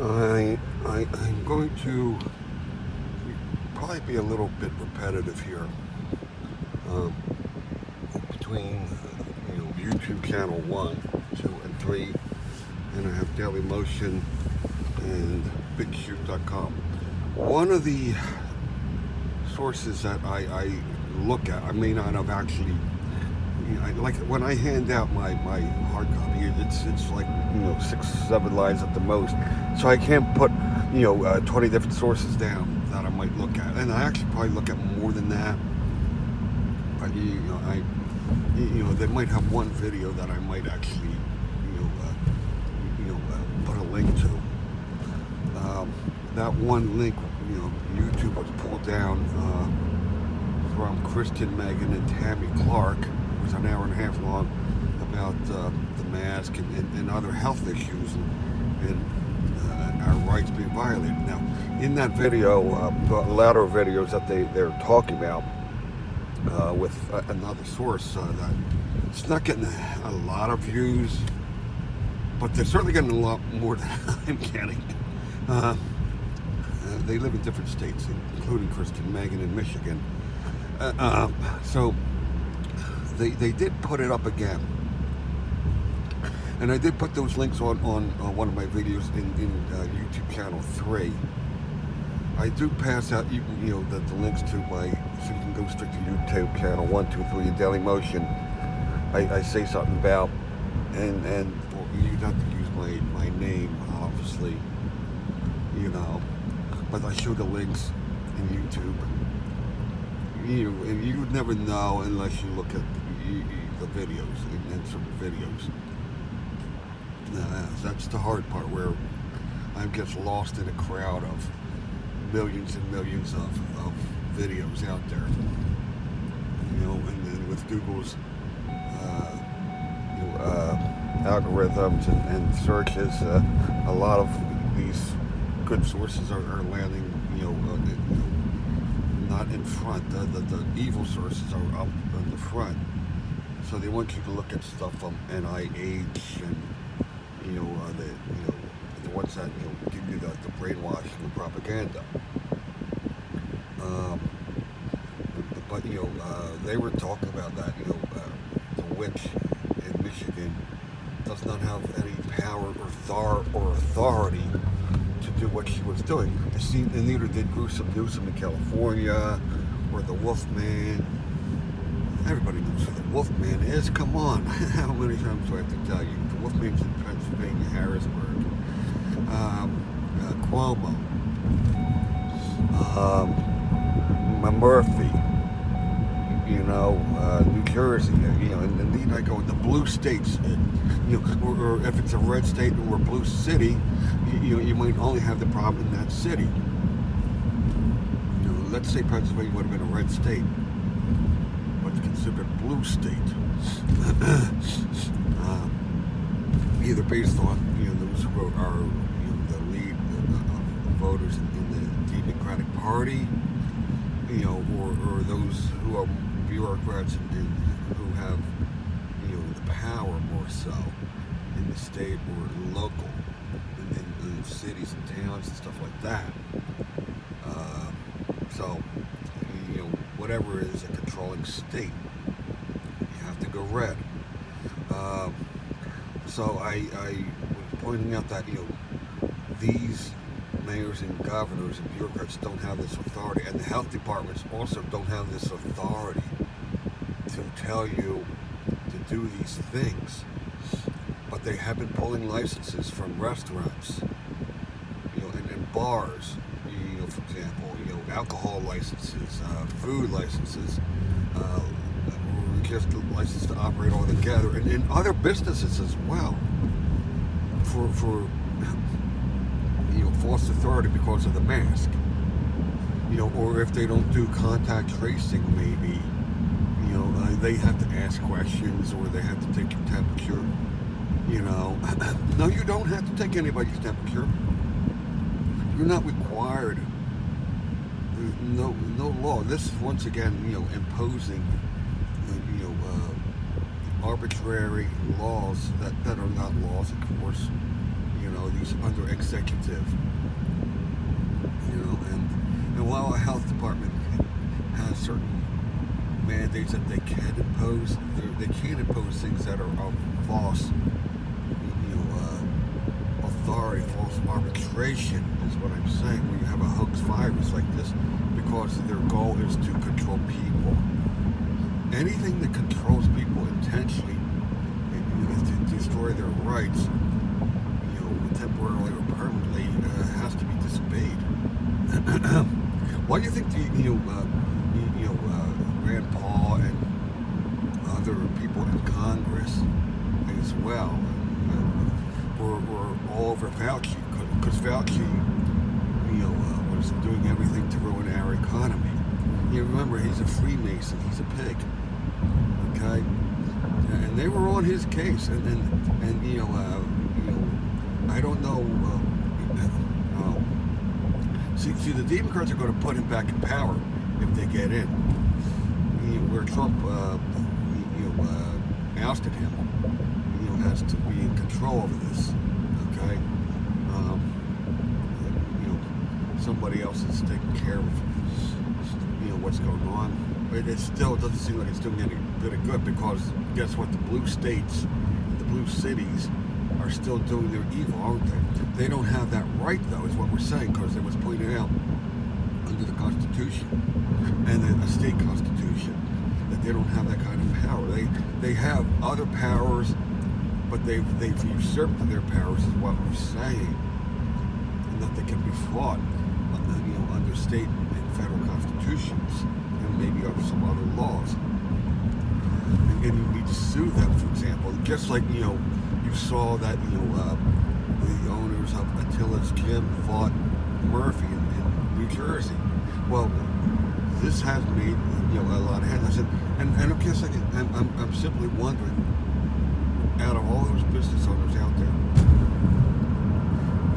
I'm going to probably be a little bit repetitive here. Um, Between YouTube channel 1, 2, and 3, and I have Daily Motion and BigShoot.com. One of the sources that I look at, I may not have actually, like when I hand out my hard copy, it's like 6, 7 lines at the most, so I can't put 20 different sources down that I might look at, and I actually probably look at more than that. But they might have one video that I might actually put a link to. That one link, YouTube was pulled down from Kristen, Megan, and Tammy Clark. It was an hour and a half long about the mask and other health issues and our rights being violated. Now, in that video, the latter videos that they're talking about with another source, that it's not getting a lot of views, but they're certainly getting a lot more than I'm getting. They live in different states, including Kristen, Megan, in Michigan. So they did put it up again. And I did put those links on one of my videos in YouTube channel 3. I do pass out the links to so you can go straight to YouTube channel 1, 2, 3, and Daily Motion. I say something about, and well, you'd have to use my name, obviously, but I show the links in YouTube. And you would never know unless you look at the videos and certain videos. That's the hard part, where I get lost in a crowd of millions and millions of videos out there. And then with Google's algorithms and searches, a lot of these good sources are landing, not in front. The evil sources are up in the front. So they want you to look at stuff from NIH and the ones that give you the brainwash and the propaganda. But they were talking about that the witch in Michigan does not have any power or authority to do what she was doing. And neither did Newsom in California or the Wolfman. Everybody knows who the Wolfman is. Come on, how many times do I have to tell you? The Wolfman's in Pennsylvania, Harrisburg, Cuomo, Murphy, New Jersey, and then I go in the blue states, or if it's a red state or a blue city, you might only have the problem in that city. Let's say Pennsylvania would have been a red state, but it's considered a blue state, either based on those who are the lead voters in the Democratic Party, or those who are bureaucrats and who have the power more so in the state or local, in cities and towns and stuff like that. So whatever is a controlling state, you have to go red. So I was pointing out that these mayors and governors and bureaucrats don't have this authority, and the health departments also don't have this authority to tell you to do these things. But they have been pulling licenses from restaurants, and bars, for example, alcohol licenses, food licenses, or just a license to operate all together, and in other businesses as well, for false authority because of the mask, or if they don't do contact tracing, maybe, they have to ask questions, or they have to take your temperature, No, you don't have to take anybody's temperature. You're not required. No law. This is once again, imposing, arbitrary laws that are not laws, of course, these under executive, and while a health department has certain mandates that they can impose, they can't impose things that are of false, authority, false arbitration is what I'm saying. When you have a hoax virus like this, because their goal is to control people. Anything that controls people intentionally to destroy their rights, temporarily or permanently, has to be disobeyed. Why do you think Rand Paul and other people in Congress as well were all over Fauci? Because Fauci, was doing everything to ruin our economy. You remember, he's a Freemason. He's a pig. Okay, and they were on his case, and I don't know. See, the Democrats are going to put him back in power if they get in. Where Trump, ousted him, has to be in control of this. Okay, somebody else is taking care of, what's going on. But it still doesn't seem like it's doing any bit of good, because guess what? The blue states, the blue cities, are still doing their evil, aren't they? They don't have that right, though, is what we're saying, because it was pointed out under the Constitution and the state Constitution that they don't have that kind of power. They have other powers, but they've usurped their powers, is what we're saying, and that they can be fought, under state and federal constitutions, and maybe under some other laws. And you need to sue them, for example, just like you saw that the owners of Attila's Gym fought Murphy in New Jersey. Well, this has made a lot of headlines, and I guess I'm simply wondering, out of all those business owners out there,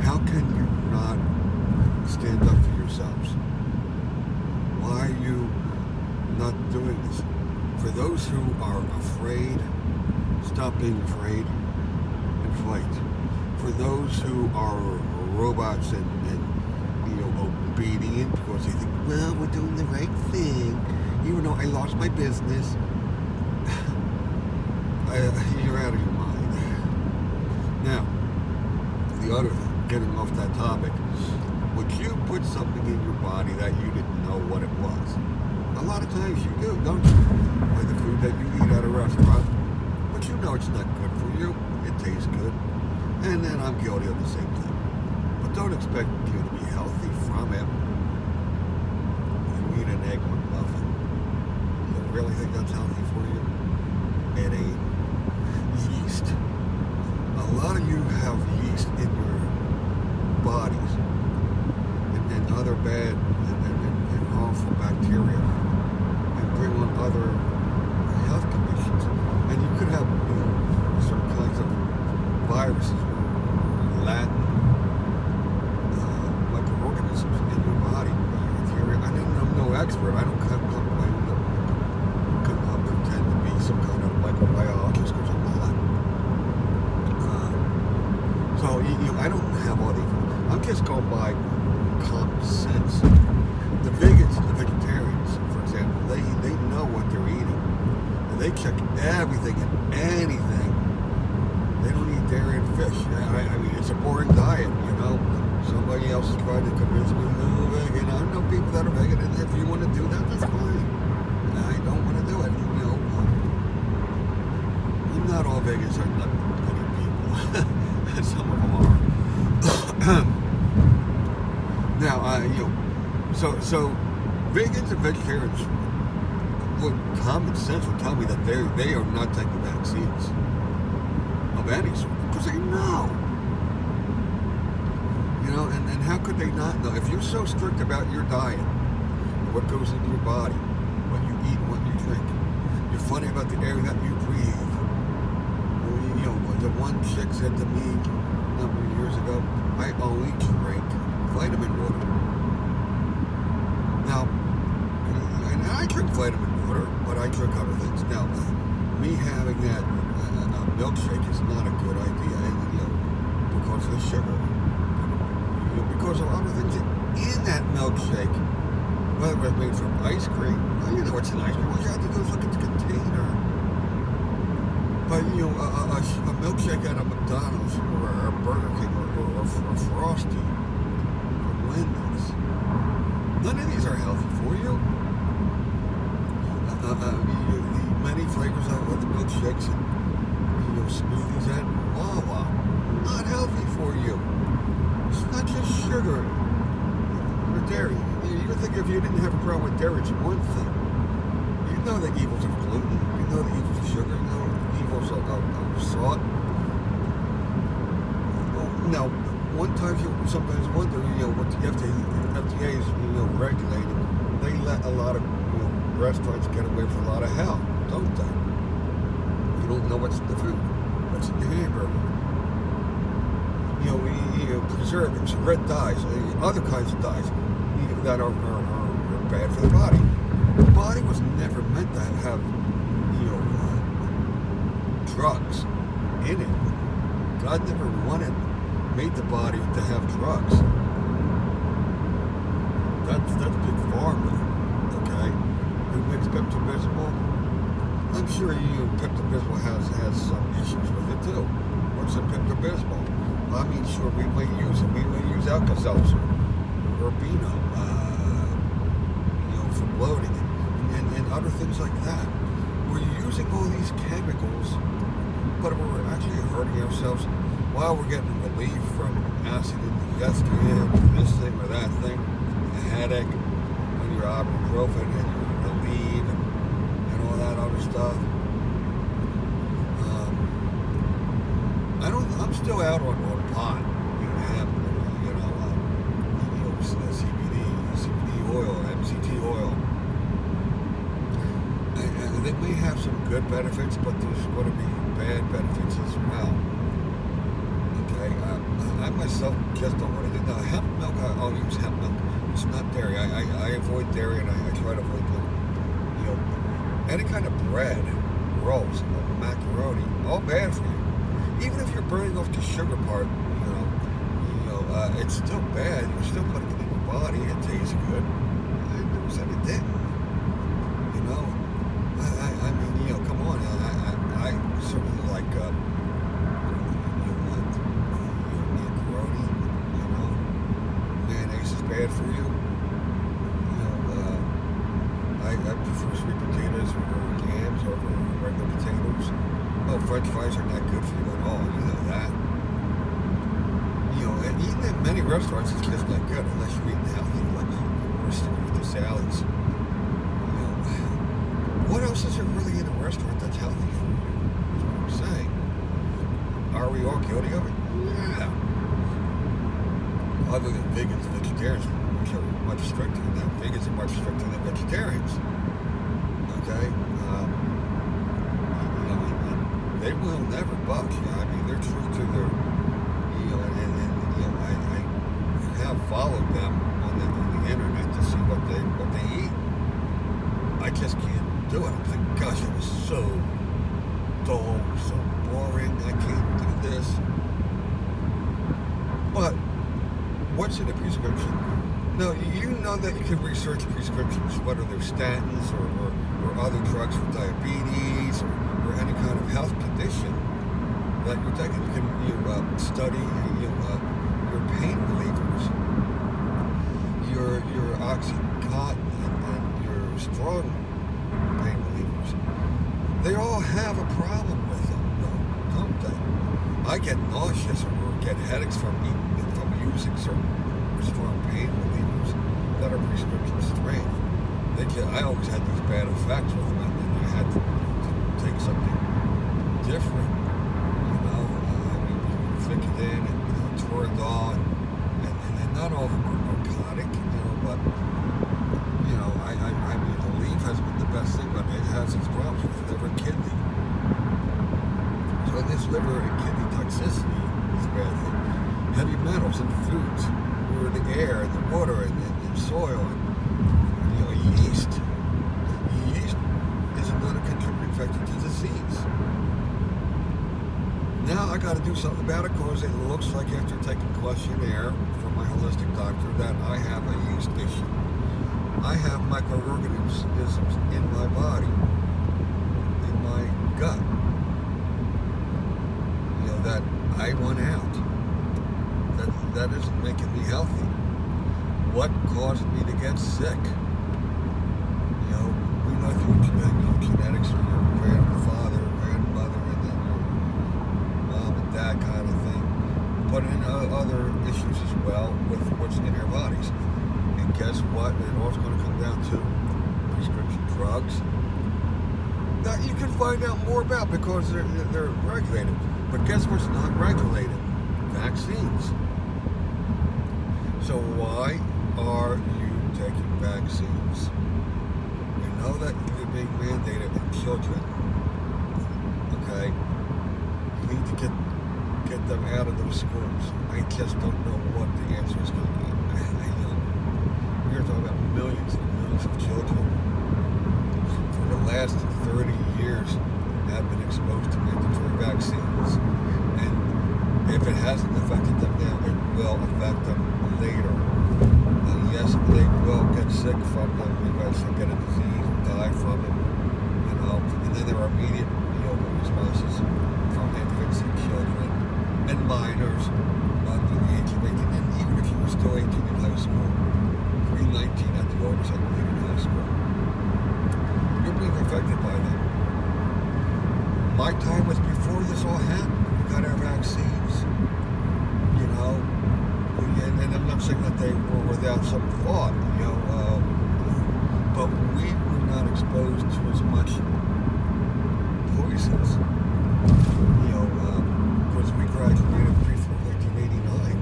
how can you not stand up for yourselves? Why are you not doing this? For those who are afraid, stop being afraid and fight. For those who are robots and obedient because they think, well, we're doing the right thing, even though I lost my business, you're out of your mind. Now, the other thing, getting off that topic, would you put something in your body that you didn't know what it was? A lot of times you do, don't you? Like the food that you eat at a restaurant, but you know it's not good for you. It tastes good. And then I'm guilty of the same thing. But don't expect you to be healthy from it. You eat an egg McMuffin. You really think that's healthy for you? It ain't. Yeast. A lot of you have yeast in your bodies and other bad and harmful bacteria, and bring on other health conditions. And you could have certain kinds of viruses, Latin microorganisms in your body, bacteria. I'm no expert. I don't pretend to be some kind of microbiologist, because I'm not. So I don't have all these. I'm just going by common sense. The vegans and the vegetarians, for example, they know what they're eating, and they check everything and anything. They don't eat dairy and fish. I mean, it's a boring diet, Somebody else is trying to convince me to go vegan. I know people that are vegan, and if you want to do that, that's fine. I don't want to do it. Not all vegans are not good people. Some of them are. Now, so vegans and vegetarians, common sense would tell me that they are not taking vaccines of any sort, because they know. And how could they not know? If you're so strict about your diet, what goes into your body, what you eat, what you drink, you're funny about the air that you breathe. The one chick said to me a number of years ago, I only drink vitamin water. Now, and I drink vitamin water, but I drink other things. Now, me having that milkshake is not a good idea, because of the sugar. Because of other things in that milkshake, whether it's made from ice cream. Well, you know what's in ice cream. All you have to do is look at the container. But a milkshake at a McDonald's or a Burger King or a Frosty or Wendy's, none of these are healthy for you. The many flavors of the milkshakes and smoothies at Wawa, not healthy for you. It's not just sugar or dairy. You would think if you didn't have a problem with dairy, it's one thing. You know the evils of gluten. You know the evils of sugar. You know the evils of salt. Now, sometimes wonder, what the FDA is, regulating. They let a lot of restaurants get away with a lot of hell, don't they? You don't know what's in the food, what's in the hamburger. Preservatives, red dyes, other kinds of dyes that are bad for the body. The body was never meant to have, drugs in it. God never made the body to have drugs. That's big pharma, okay? Who makes Pepto-Bismol? I'm sure Pepto-Bismol has some issues with it too. What's in Pepto-Bismol? I mean, sure, we might use it. We might use Alka-Seltzer or Beano, for bloating and other things like that. We're using all these chemicals, but we're actually hurting ourselves while we're getting relief from acid indigestion, this thing or that thing, a headache, and your ibuprofen and your Aleve and all that other stuff. I'm still out on pot, hemp, CBD oil, MCT oil. And they may have some good benefits, but there's going to be bad benefits as well. Okay, I myself just don't want to do. Now, hemp milk, I'll use hemp milk. It's not dairy. I avoid dairy, and I try to avoid any kind of bread, rolls, macaroni, all bad for you. Even if you're burning off the sugar part, it's still bad. You're still putting it in your body. It tastes good. I never said it didn't. I mean, come on. I certainly like, macaroni. Mayonnaise is bad for you. I prefer sweet potatoes over yams over regular potatoes. Oh, French fries are not good for you at all. You know that. And eating at many restaurants is just not good unless you're eating healthy, like we're sticking with the salads. What else is there really in a restaurant that's healthy for you? That's what I'm saying. Are we all guilty of it? Yeah. Other than vegans, vegetarians, which are much stricter than that. Vegans are much stricter than vegetarians. Okay? They will never budge. I mean, they're true to their, I have followed them on the internet to see what they eat. I just can't do it. I'm thinking, gosh, it was so dull, so boring. I can't do this. But what's in a prescription? No, you know that you can research prescriptions, whether they're statins or other drugs for diabetes or any kind of health condition that you're taking. You can study your pain relievers, your Oxycontin and your strong pain relievers. They all have a problem with them, though, don't they? I get nauseous or get headaches from using certain strong pain relievers that are prescription strength. I always had these bad effects with them, and I had to take something different. Vicodin and Toradol, and not all of them are narcotic, but I mean, Aleve has been the best thing, but it has its problems with liver and kidney. So this liver and kidney toxicity is a bad thing. Heavy metals in foods, or the air, and the water, and soil, and yeast. Yeast is another contributing factor to disease. Now I got to do do something about it because it looks like after taking questionnaire from my holistic doctor that I have a yeast issue. I have microorganisms in my body, in my gut, that I want out. That isn't making me healthy. What caused me to get sick? We know through genetics or your grandfather, grandmother, and then your mom and dad kind of thing, but in other issues as well with what's in our bodies. And guess what? It all's going to come down to prescription drugs that you can find out more about because they're regulated. But guess what's not regulated? Vaccines. So why are you taking vaccines? You know that you're being mandated in children. Okay? You need to get them out of those schools. I just don't know what the answer is going to be. We're talking about millions and millions of children for the last 30 years have been exposed to mandatory vaccines. And if it hasn't affected them now, it will affect them later. And yes, they will get sick from them. Eventually get a disease or die from it. And then there are immediate responses from infants and children and minors under the age of 18. And even if you were still 18 in high school, 19 at the oldest, I believe, in high school, you're being affected by them. My time was before this all happened. We got our vaccines, and I'm not saying that they were without some thought, but we were not exposed to as much poisons, because we graduated before 1989.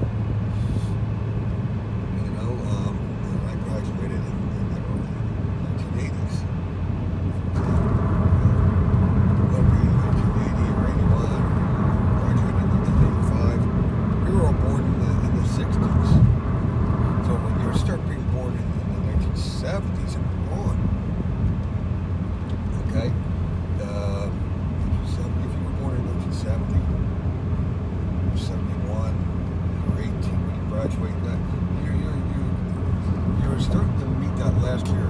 I graduated in the early 1980s. Whether in 1980 or 81, graduated in 1985, we were all born in the 60s. So when you start being born in the 1970s and on, okay, if you were born in 1970, 71, or 18 when you graduate, you're starting to meet that last year.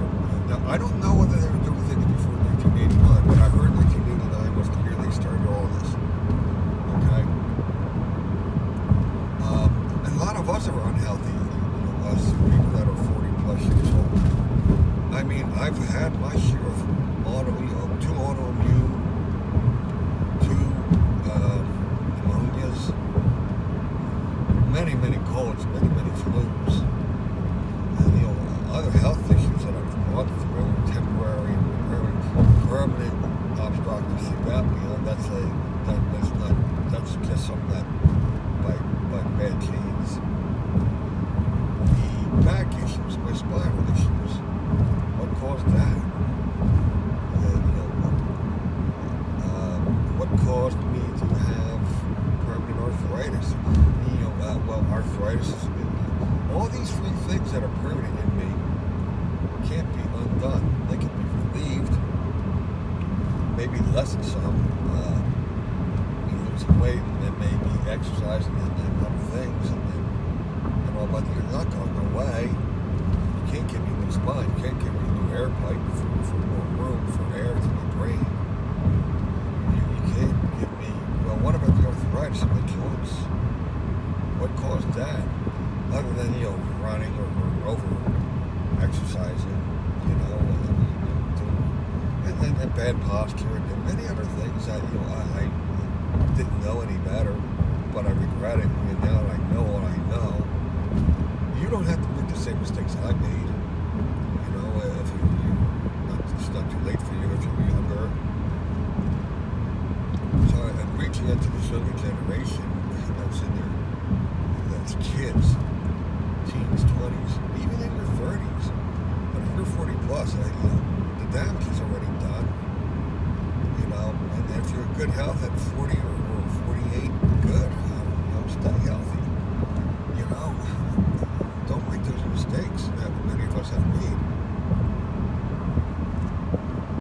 Now, I don't know whether they were doing things before 1981, but I heard 1989 was the year they started all of this. Okay? And a lot of us are unhealthy, us people that are 40 plus years old. I mean, I've had my share of two autoimmune, two pneumonias, many colds, many flus, and other health issues that I've gone through, temporary, permanent obstructive sleep apnea. That's just something that by bad genes. The back issues, my spinal issues, what caused that? What caused me to have permanent arthritis? Arthritis is all these three things that are permanent in me can't be undone. They can be relieved, maybe lessen some, losing weight, and then maybe exercising and other things, and all. But you're not going away. You can't give me a new spine. You can't give me a new air pipe for more room for air to my brain. You can't give me. Well, what about the arthritis in my joints? What caused that? Other than running or over exercising, and bad posture and many other things that I didn't know any better, but I regret it. And now that I know what I know, you don't have to make the same mistakes I made. If it's not too late for you if you're younger. So I'm reaching out to this younger generation that's in there. That's kids, teens, 20s, even in your 30s. But if you're 40 plus, the damage is already done. And if you're in good health at 40 or